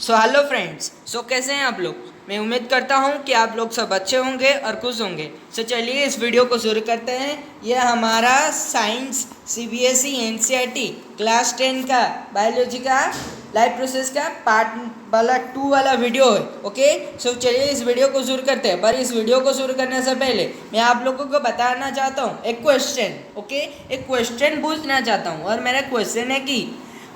So hello friends, कैसे हैं आप लोग। मैं उम्मीद करता हूं कि आप लोग सब अच्छे होंगे और खुश होंगे। चलिए इस वीडियो को शुरू करते हैं। यह हमारा साइंस सीबीएसई एनसीईआरटी क्लास 10 का बायोलॉजी का लाइव प्रोसेस का पार्ट वाला 2 वाला वीडियो है। ओके, चलिए इस वीडियो को शुरू करते हैं। पर इस वीडियो को शुरू करने से पहले मैं आप लोगों को बताना चाहता हूँ एक क्वेश्चन। ओके, एक क्वेश्चन पूछना चाहता हूँ और मेरा क्वेश्चन है कि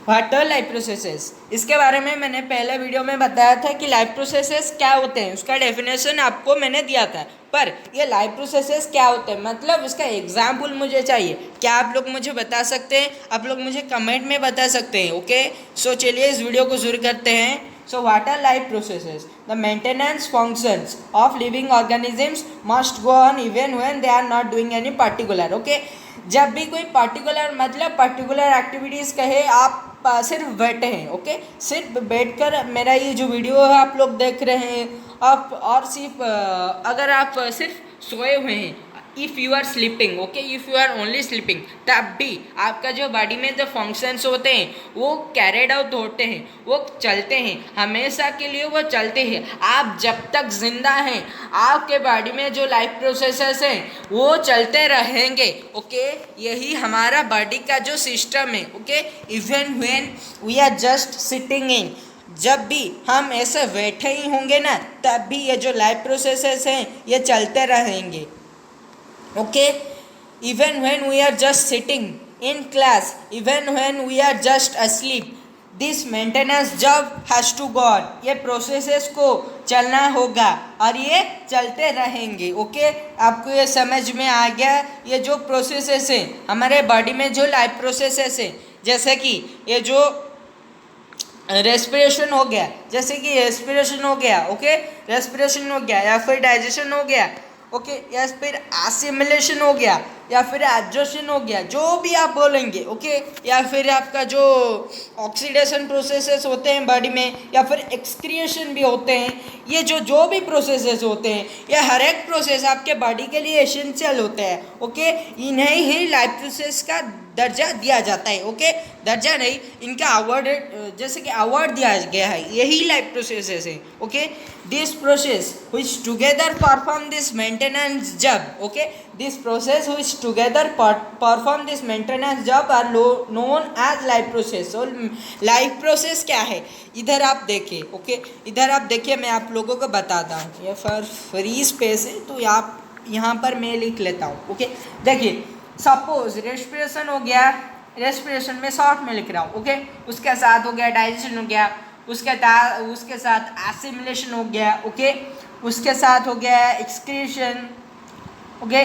व्हाट आर लाइव प्रोसेसेस। इसके बारे में मैंने पहले वीडियो में बताया था कि लाइव प्रोसेसेस क्या होते हैं, उसका डेफिनेशन आपको मैंने दिया था। पर ये लाइव प्रोसेसेस क्या होते हैं, मतलब उसका एग्जाम्पल मुझे चाहिए। क्या आप लोग मुझे बता सकते हैं? आप लोग मुझे कमेंट में बता सकते हैं। ओके, चलिए इस वीडियो को शुरू करते हैं। What are live processes? The maintenance functions of living organisms must go on even when they are not doing any particular. Okay, जब भी कोई पर्टिकुलर मतलब पर्टिकुलर एक्टिविटीज़ कहे, आप सिर्फ बैठे हैं। ओके, सिर्फ बैठकर मेरा ये जो वीडियो है आप लोग देख रहे हैं आप, और सिर्फ अगर आप सिर्फ सोए हुए हैं, if you are sleeping, okay, if you are only sleeping, तब भी आपका जो बॉडी में जो फंक्शंस होते हैं वो कैरिड आउट होते हैं, वो चलते हैं, हमेशा के लिए वो चलते हैं। आप जब तक जिंदा हैं आपके बॉडी में जो लाइफ प्रोसेसेस हैं वो चलते रहेंगे। ओके, यही हमारा बॉडी का जो सिस्टम है। Okay, even when we are just sitting in, जब भी हम ऐसे बैठे ही होंगे ना, तब भी ये जो लाइफ प्रोसेसेस हैं ये चलते रहेंगे। Okay, even when we are just sitting in class, even when we are just asleep, this maintenance job has to go on. ये प्रोसेसेस को चलना होगा और ये चलते रहेंगे। ओके, आपको ये समझ में आ गया? ये जो प्रोसेसेस हैं हमारे बॉडी में, जो लाइफ प्रोसेसेस हैं, जैसे कि ये जो रेस्पिरेशन हो गया, जैसे कि रेस्पिरेशन हो गया, ओके, रेस्पिरेशन हो गया, या फिर डाइजेशन हो गया, ओके, या फिर एसिमिलेशन हो गया, या फिर एब्जॉर्प्शन हो गया, जो भी आप बोलेंगे। ओके, या फिर आपका जो ऑक्सीडेशन प्रोसेसेस होते हैं बॉडी में, या फिर एक्सक्रिएशन भी होते हैं, ये जो भी प्रोसेसेस होते हैं, ये हर एक प्रोसेस आपके बॉडी के लिए एसेंशियल होते हैं। ओके, इन्हें ही लाइफ प्रोसेस का दर्जा दिया जाता है। ओके, दर्जा नहीं, इनका अवार्ड, जैसे कि अवार्ड दिया गया है, यही लाइफ प्रोसेसेस है। Okay, this process which together perform this maintenance job, okay, this process which together perform this maintenance job are known as life process. Life process क्या है, इधर आप देखिए। ओके, इधर आप देखिए, मैं आप लोगों को बताता हूँ। ये फ्री स्पेस है तो आप यहाँ पर मैं लिख लेता हूँ। ओके, देखिए, सपोज रेस्पिरेशन हो गया, रेस्पिरेशन में शॉर्ट में लिख रहा हूँ। ओके, उसके साथ हो गया डाइजेशन हो गया, उसके साथ एसिमिलेशन हो गया, ओके, उसके साथ हो गया एक्सक्रीशन, ओके,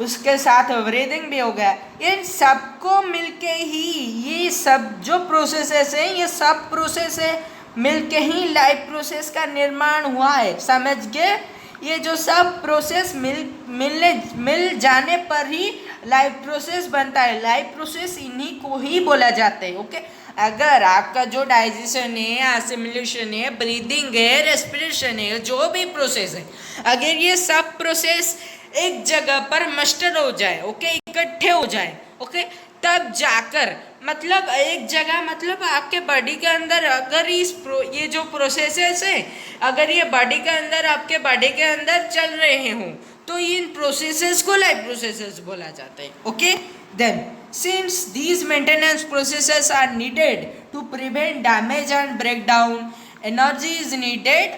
उसके साथ ब्रीदिंग भी हो गया। इन सबको मिलके ही ये सब जो प्रोसेसेस हैं, ये सब प्रोसेस है मिलके ही लाइफ प्रोसेस का निर्माण हुआ है। समझ गए? ये जो सब प्रोसेस मिल जाने पर ही लाइफ प्रोसेस बनता है। लाइफ प्रोसेस इन्हीं को ही बोला जाता है। ओके, अगर आपका जो डाइजेशन है, एसिमिलेशन है, ब्रीदिंग है, रेस्पिरेशन है, जो भी प्रोसेस है, अगर ये सब प्रोसेस एक जगह पर मस्टर हो जाए, ओके, इकट्ठे हो जाए, ओके, तब जाकर, मतलब एक जगह, मतलब आपके बॉडी के अंदर अगर ये जो प्रोसेसेस है, अगर ये बॉडी के अंदर, आपके बॉडी के अंदर चल रहे हों, तो इन प्रोसेसेस को लाइफ प्रोसेसेस बोला जाता है। Okay, then since these maintenance processes are needed to prevent damage and breakdown, energy is needed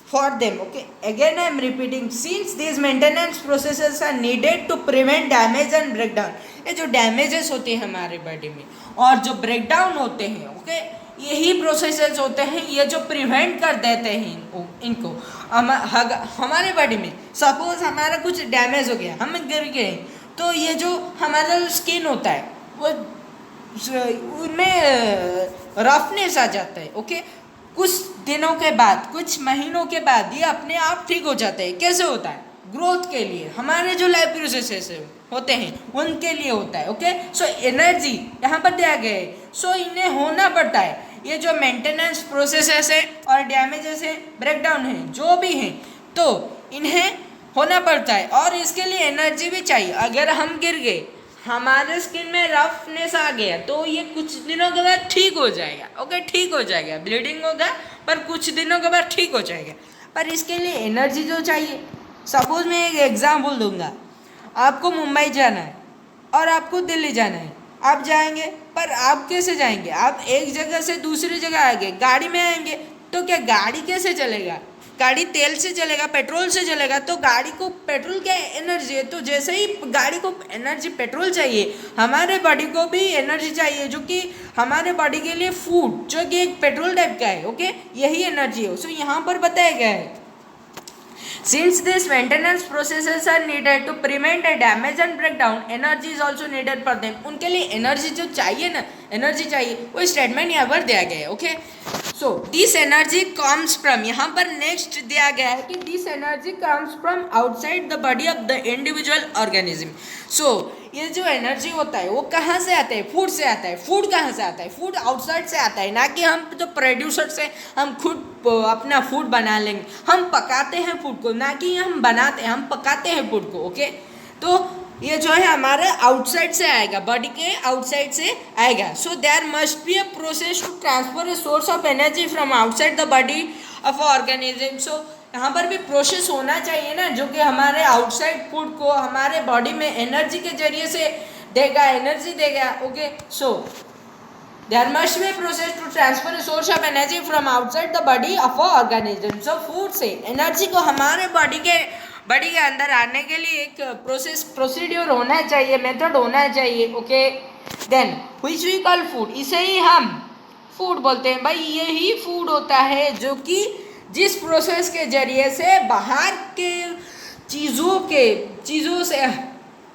for them. Okay, again I am repeating, since these maintenance processes are needed to prevent damage and breakdown, ये जो damages होते हैं हमारे body में और जो breakdown होते हैं, ओके, यही प्रोसेसेस होते हैं ये जो प्रिवेंट कर देते हैं इनको हमारे बॉडी में। सपोज हमारा कुछ डैमेज हो गया, हम गिर गए, तो ये जो हमारा स्किन होता है वो, उनमें रफनेस आ जाता है। ओके, कुछ दिनों के बाद, कुछ महीनों के बाद ये अपने आप ठीक हो जाता है। कैसे होता है? ग्रोथ के लिए, हमारे जो लाइफ प्रोसेसेस होते हैं उनके लिए होता है। ओके, एनर्जी यहाँ पर दिया गया है, इन्हें होना पड़ता है। ये जो मेंटेनेंस प्रोसेसेस है और डैमेजेस है, ब्रेकडाउन है, जो भी हैं, तो इन्हें होना पड़ता है और इसके लिए एनर्जी भी चाहिए। अगर हम गिर गए, हमारे स्किन में रफनेस आ गया तो ये कुछ दिनों के बाद ठीक हो जाएगा, ओके, ठीक हो जाएगा, ब्लीडिंग होगा पर कुछ दिनों के बाद ठीक हो जाएगा। पर इसके लिए एनर्जी जो चाहिए। सपोज मैं एक एग्जाम्पल दूंगा, आपको मुंबई जाना है और आपको दिल्ली जाना है, आप जाएंगे पर आप कैसे जाएंगे? आप एक जगह से दूसरी जगह आएंगे, गाड़ी में आएंगे, तो क्या गाड़ी कैसे चलेगा? गाड़ी तेल से चलेगा, पेट्रोल से चलेगा, तो गाड़ी को पेट्रोल क्या एनर्जी है। तो जैसे ही गाड़ी को एनर्जी पेट्रोल चाहिए, हमारे बॉडी को भी एनर्जी चाहिए, जो कि हमारे बॉडी के लिए फूड जो कि एक पेट्रोल टाइप का है, ओके, यही एनर्जी है। सो यहाँ पर बताया गया है, since these maintenance processes are needed to prevent a damage and breakdown, energy is also needed for them। उनके लिए एनर्जी जो चाहिए ना, एनर्जी चाहिए, वो स्टेटमेंट यहाँ पर दिया गया है, okay. So this energy comes from, यहाँ पर नेक्स्ट दिया गया है कि this energy comes from outside the body of the individual organism. So ये जो एनर्जी होता है वो कहाँ से आता है? फूड से आता है। फूड कहाँ से आता है? फूड आउटसाइड से आता है, ना कि हम जो प्रोड्यूसर से हम खुद अपना फूड बना लेंगे। हम पकाते हैं फूड को, ना कि हम बनाते हैं, हम पकाते हैं फूड को, ओके। तो ये जो है हमारे आउटसाइड से आएगा, बॉडी के आउटसाइड से आएगा। So there must be a process to transfer a source of energy from outside the body of organism. So यहाँ पर भी प्रोसेस होना चाहिए ना, जो कि हमारे आउटसाइड फूड को हमारे बॉडी में एनर्जी के जरिए से देगा, एनर्जी देगा, okay. So there must be process to transfer a source of energy from outside the body of organism. So food से एनर्जी को हमारे बॉडी के अंदर आने के लिए एक प्रोसीड्यूर होना चाहिए, मेथड होना चाहिए, okay. Then which we call food, इसे ही हम फूड बोलते हैं। भाई यही फूड होता है जो कि जिस प्रोसेस के जरिए से बाहर के चीज़ों से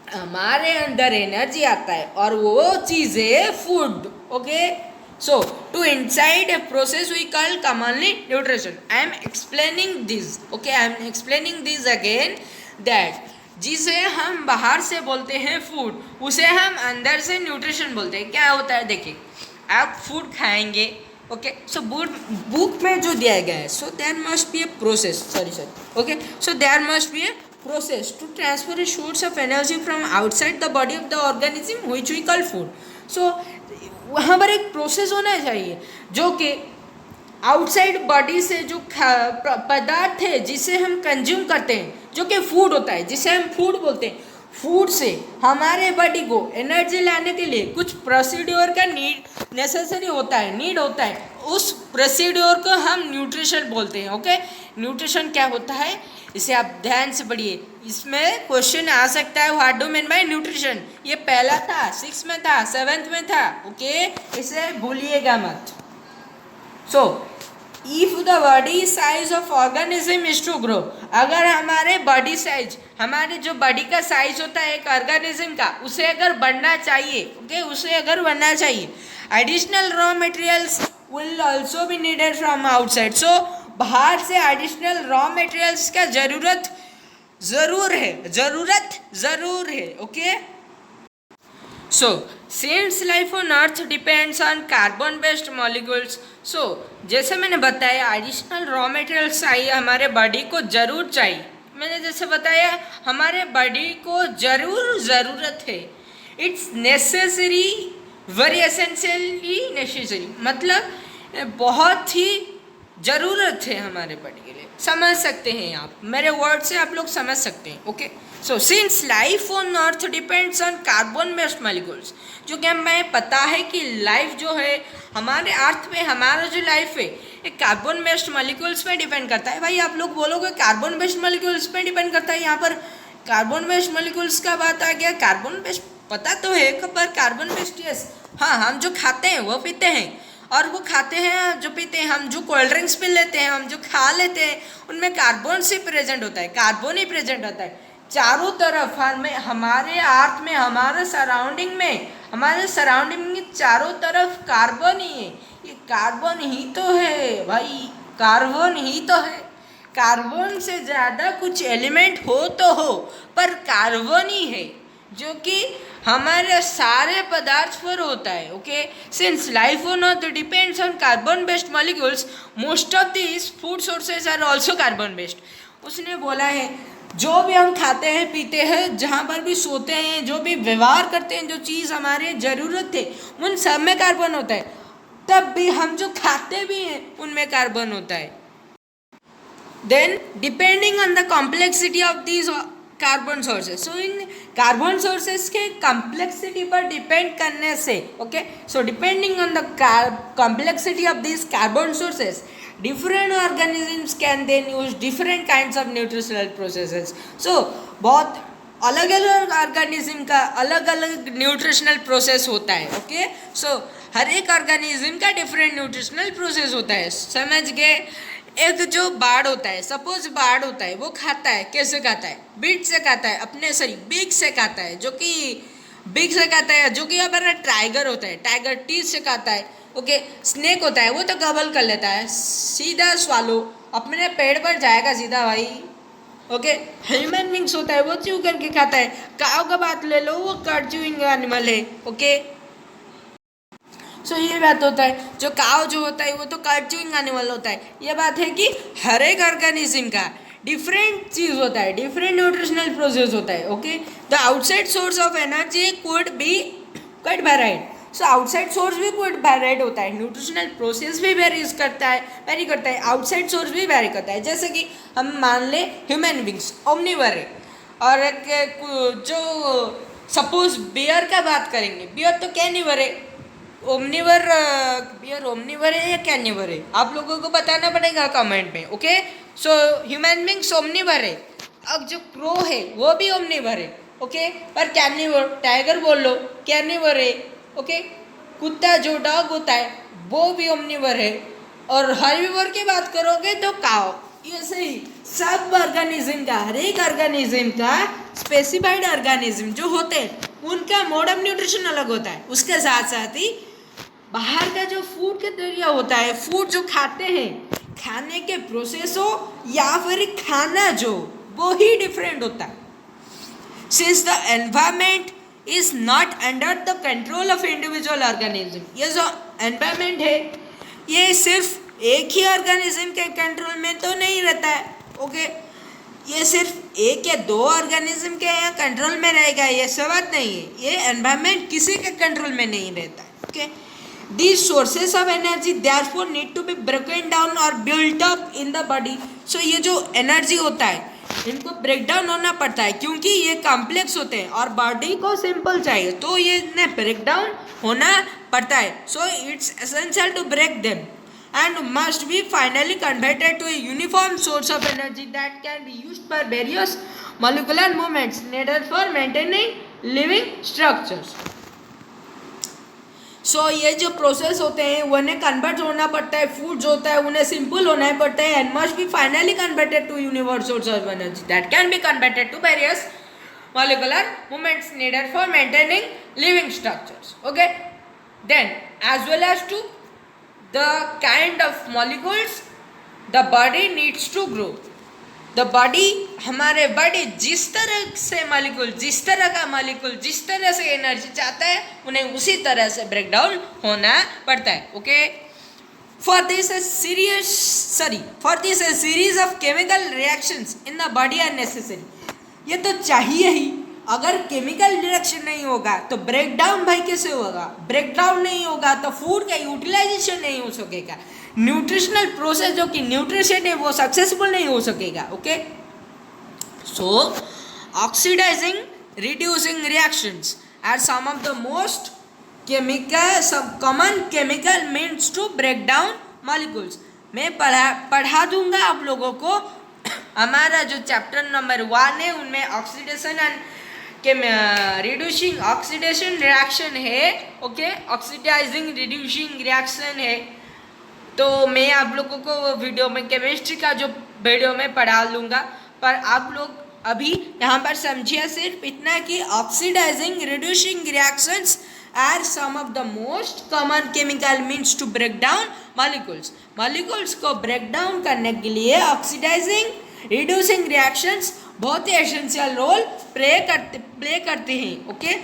हमारे अंदर एनर्जी आता है, और वो चीज़ें food, okay. So to inside a process we call commonly nutrition. I am explaining this, okay, I am explaining this again, that जिसे हम बाहर से बोलते हैं फूड, उसे हम अंदर से न्यूट्रिशन बोलते हैं। क्या होता है देखिए, आप फूड खाएंगे, ओके। सो बुक में जो दिया गया है, so there must be a process, okay. So there must be a process to transfer a source of energy from outside the body of the organism which we call food. So वहाँ पर एक process होना चाहिए जो कि outside body से जो पदार्थ है जिसे हम कंज्यूम करते हैं, जो कि फूड होता है, जिसे हम फूड बोलते हैं, फूड से हमारे बॉडी को एनर्जी लाने के लिए कुछ प्रोसीड्योर का नीड होता है। उस प्रोसीड्योर को हम न्यूट्रिशन बोलते हैं, ओके। न्यूट्रिशन क्या होता है, इसे आप ध्यान से पढ़िए, इसमें क्वेश्चन आ सकता है, what do mean by nutrition. ये पहला था, 6 में था, 7th में था, ओके, इसे भूलिएगा मत। So if the body size of organism is to grow, अगर हमारे बॉडी साइज, हमारे जो बॉडी का साइज होता है एक ऑर्गेनिज्म का, उसे अगर बढ़ना चाहिए, ओके, उसे अगर बढ़ना चाहिए, additional raw materials will also be needed from outside. So बाहर से एडिशनल रॉ मटेरियल्स का जरूरत जरूर है, okay. So since life on earth depends on carbon based molecules, so जैसे मैंने बताया एडिशनल रॉ मटेरियल्स चाहिए, हमारे बॉडी को ज़रूर चाहिए। मैंने जैसे बताया हमारे बॉडी को ज़रूरत है, it's necessary, very essentially necessary, मतलब बहुत ही ज़रूरत है हमारे बॉडी के लिए। समझ सकते हैं आप, मेरे वर्ड से आप लोग समझ सकते हैं, okay. So since life on earth depends on carbon based molecules, जो कि हमें पता है कि लाइफ जो है हमारे अर्थ में, हमारा जो लाइफ है एक कार्बन बेस्ड मॉलिक्यूल्स पे डिपेंड करता है। भाई आप लोग बोलोगे कार्बन बेस्ड मॉलिक्यूल्स पे डिपेंड करता है, यहाँ पर कार्बन बेस्ड मॉलिक्यूल्स का बात आ गया। कार्बन बेस्ड पता तो है, पर कार्बन बेस्ड यस, हाँ, हम जो खाते हैं वो पीते हैं, और वो खाते हैं जो पीते हैं, हम जो कोल्ड ड्रिंक्स पी लेते हैं, हम जो खा लेते हैं, उनमें कार्बन से प्रेजेंट होता है, कार्बन ही प्रेजेंट होता है चारों तरफ। हमें हमारे अर्थ में, हमारे सराउंडिंग में चारों तरफ कार्बन ही है। ये कार्बन ही तो है भाई, कार्बन ही तो है। कार्बन से ज़्यादा कुछ एलिमेंट हो तो हो, पर कार्बन ही है जो कि हमारे सारे पदार्थ पर होता है, okay. Since life on earth depends on carbon based molecules, most of this food sources are also carbon based. उसने बोला है जो भी हम खाते हैं पीते हैं, जहाँ पर भी सोते हैं, जो भी व्यवहार करते हैं, जो चीज़ हमारे ज़रूरत है, उन सब में कार्बन होता है। तब भी हम जो खाते भी हैं उनमें कार्बन होता है। Then depending on the complexity of these carbon sources, so इन कार्बन सोर्सेस के कॉम्प्लेक्सिटी पर डिपेंड करने से, okay, so depending on the complexity of these carbon sources, different organisms can then use different kinds of nutritional processes. So बहुत अलग अलग organism का अलग अलग न्यूट्रिशनल प्रोसेस होता है, ओके। सो हर एक ऑर्गेनिज्म का डिफरेंट न्यूट्रिशनल प्रोसेस होता है, समझ गए। एक जो बाड़ होता है, सपोज बाड़ होता है, वो खाता है, कैसे खाता है, बीट से खाता है, अपने सॉरी बीक से खाता है, जो कि बीक से खाता है, जो कि हमारा टाइगर होता है, टाइगर टीथ से खाता है, ओके। स्नेक होता है, वो तो गबल कर लेता है, सीधा स्वालो, अपने पेड़ पर जाएगा सीधा भाई, ओके। ह्यूमन बींग्स होता है, वो च्यू करके खाता है। काव का बात ले लो, वो कट च्यूइंग एनिमल है, ओके। सो ये बात होता है, जो काव जो होता है वो तो कट च्यूइंग एनिमल होता है। ये बात है कि हर एक ऑर्गेनिज्म का डिफरेंट चीज़ होता है, डिफरेंट न्यूट्रिशनल प्रोसेस होता है, okay. The outside source of energy could be quite varied, so outside source भी कुछ वेराइड होता है, न्यूट्रिशनल प्रोसेस भी वेरी करता है, आउटसाइड सोर्स भी वेरी करता है। जैसे कि हम मान ले ह्यूमन बींग्स ओमनिवर है, और एक जो सपोज बियर का बात करेंगे, बियर तो कैनिवर है, ओमनिवर बियर ओमनिवर है या कैनिवर है, आप लोगों को बताना पड़ेगा कमेंट में, ओके। सो ह्यूमन बींग्स ओमनिवर है। अब जो क्रो है वो भी ओमनिवर है, ओके, पर कैनिवर, टाइगर बोल लो, कैनिवर है, ओके। कुत्ता जो डॉग होता है वो भी ओमनिवर है। और हर्बीवर की बात करोगे तो काव। ये सही, सब ऑर्गेनिज्म का, हर एक ऑर्गेनिज्म का स्पेसिफाइड ऑर्गेनिज्म जो होते हैं उनका मोड ऑफ न्यूट्रिशन अलग होता है। उसके साथ साथ ही बाहर का जो फूड का जरिया होता है, फूड जो खाते हैं, खाने के प्रोसेस हो या फिर खाना जो, वो ही डिफरेंट होता है। Since the environment is not under the control of individual organism, ये जो एनवायरमेंट है ये सिर्फ एक ही ऑर्गेनिज्म के कंट्रोल में तो नहीं रहता है, ओके। ये सिर्फ एक या दो ऑर्गेनिज्म के यहाँ कंट्रोल में रहेगा, ये सब बात नहीं है। ये एनवायरमेंट किसी के कंट्रोल में नहीं रहता है, okay. These sources of energy therefore need to be broken down or built up in the body. So ये जो एनर्जी होता है इनको ब्रेक डाउन होना पड़ता है, क्योंकि ये कॉम्प्लेक्स होते हैं और बॉडी को सिंपल चाहिए, तो ये इन्हें ब्रेक डाउन होना पड़ता है। So it's essential to break them and must be finally converted to a uniform source of energy that can be used for various molecular movements needed for maintaining living structures. सो ये जो process होते हैं उन्हें convert होना पड़ता है, food जो होता है उन्हें सिंपल होना पड़ता है, and must be finally converted to universal source of energy that can be converted to various molecular movements needed for maintaining living structures, okay. Then as well as to the kind of molecules the body needs to grow. The body, हमारे body जिस तरह से molecule, जिस तरह का molecule जिस तरह से एनर्जी चाहता है उन्हें उसी तरह से ब्रेक डाउन होना पड़ता है, okay. For this a series of chemical reactions in the body are necessary. ये तो चाहिए ही, अगर केमिकल रिएक्शन नहीं होगा तो ब्रेक डाउन भाई कैसे होगा, ब्रेक डाउन नहीं होगा तो फूड का यूटिलाइजेशन नहीं हो सकेगा, न्यूट्रिशनल प्रोसेस जो कि न्यूट्रिशन है वो सक्सेसफुल नहीं हो सकेगा, okay. So oxidising reducing reactions are some of the most common chemical means to break down molecules. मैं पढ़ा दूंगा आप लोगों को, हमारा जो चैप्टर नंबर 1 है उनमें oxidation and reducing oxidation reaction है, ओके, ऑक्सीडाइजिंग रिड्यूसिंग रिएक्शन है। तो मैं आप लोगों को वीडियो में केमिस्ट्री का जो वीडियो में पढ़ा लूँगा, पर आप लोग अभी यहाँ पर समझिए सिर्फ इतना कि oxidising reducing reactions are some of the most common chemical means to break down molecules. Molecules को ब्रेक डाउन करने के लिए ऑक्सीडाइजिंग रिड्यूसिंग रिएक्शंस बहुत ही एसेंशियल रोल प्ले करते हैं, okay.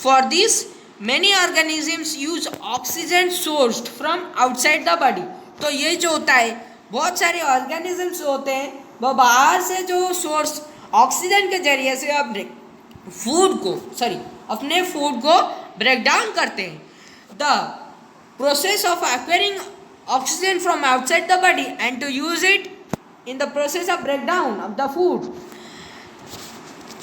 For this many organisms use oxygen sourced from outside the body. तो ये जो होता है बहुत सारे ऑर्गेनिजम्स होते हैं वो बाहर से जो सोर्स ऑक्सीजन के जरिए से अपने फूड को ब्रेक डाउन करते हैं. The process of acquiring oxygen from outside the body and to use it in the process of breakdown of the food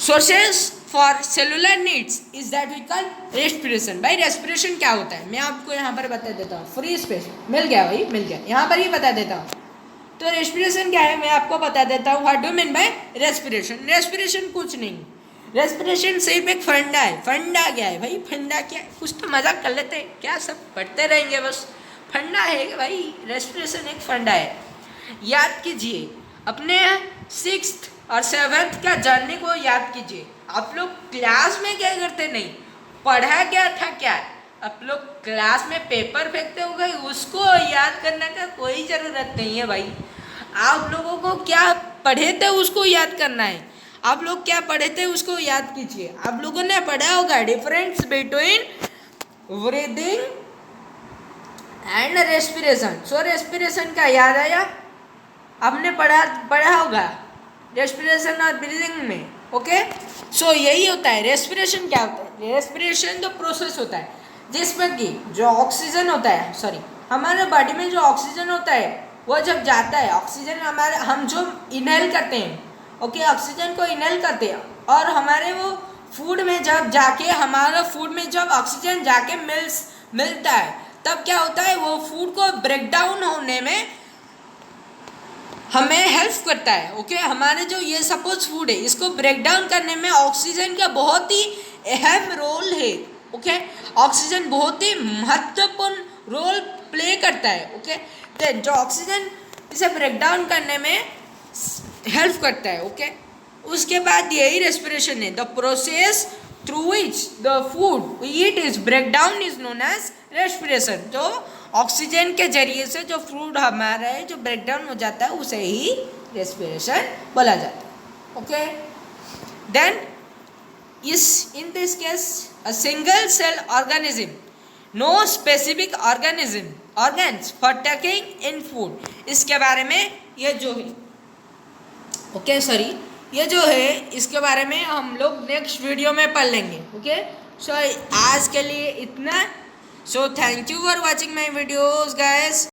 sources for cellular needs is that we call respiration. भाई respiration क्या होता है मैं आपको यहाँ पर बता देता हूँ. फ्री स्पेस मिल गया भाई, मिल गया, यहाँ पर ही बता देता हूँ. तो respiration क्या है मैं आपको बता देता हूँ. What do you mean by respiration? respiration कुछ नहीं, respiration सिर्फ एक फंडा है. फंडा क्या है भाई? फंडा क्या है? कुछ तो मजाक कर लेते हैं क्या, सब पढ़ते रहेंगे बस. फंडा है भाई, respiration एक फंडा है. याद कीजिए अपने 6th और 7th का जर्नी को याद कीजिए. आप लोग क्लास में क्या करते नहीं, पढ़ा क्या था क्या, आप लोग क्लास में पेपर फेंकते हो गए, उसको याद करने का कोई ज़रूरत नहीं है भाई. आप लोगों को क्या पढ़े थे उसको याद करना है. आप लोग क्या पढ़े थे उसको याद कीजिए. आप लोगों ने पढ़ा होगा difference between breathing and respiration. So respiration का याद आया, आपने पढ़ा होगा रेस्पिरेशन और ब्रीदिंग में. ओके, सो यही होता है. रेस्पिरेशन क्या होता है? रेस्पिरेशन जो प्रोसेस होता है जिसमें कि जो ऑक्सीजन होता है, हमारे बॉडी में जो ऑक्सीजन होता है वो जब जाता है, ऑक्सीजन हम जो इनहेल करते हैं, ओके, ऑक्सीजन को इनहेल करते हैं और हमारे वो फूड में जब जाके हमारा फूड में जब ऑक्सीजन जाके मिलता है तब क्या होता है, वो फूड को ब्रेक डाउन होने में हमें हेल्प करता है. ओके, हमारे जो ये सपोज फूड है इसको ब्रेक डाउन करने में ऑक्सीजन का बहुत ही अहम रोल है. ओके, ऑक्सीजन बहुत ही महत्वपूर्ण रोल प्ले करता है. ओके, तो जो ऑक्सीजन इसे ब्रेक डाउन करने में हेल्प करता है. ओके, उसके बाद यही रेस्पिरेशन है. The process through which the food we eat is break down is known as respiration. जो ऑक्सीजन के जरिए से जो फूड हमारा है जो ब्रेक डाउन हो जाता है उसे ही रेस्पिरेशन बोला जाता है. Okay, then in this case a single cell organism, no specific organs for taking in food. इसके बारे में ये जो है ये जो है इसके बारे में हम लोग नेक्स्ट वीडियो में पढ़ लेंगे. ओके, सो आज के लिए इतना. So thank you for watching my videos guys.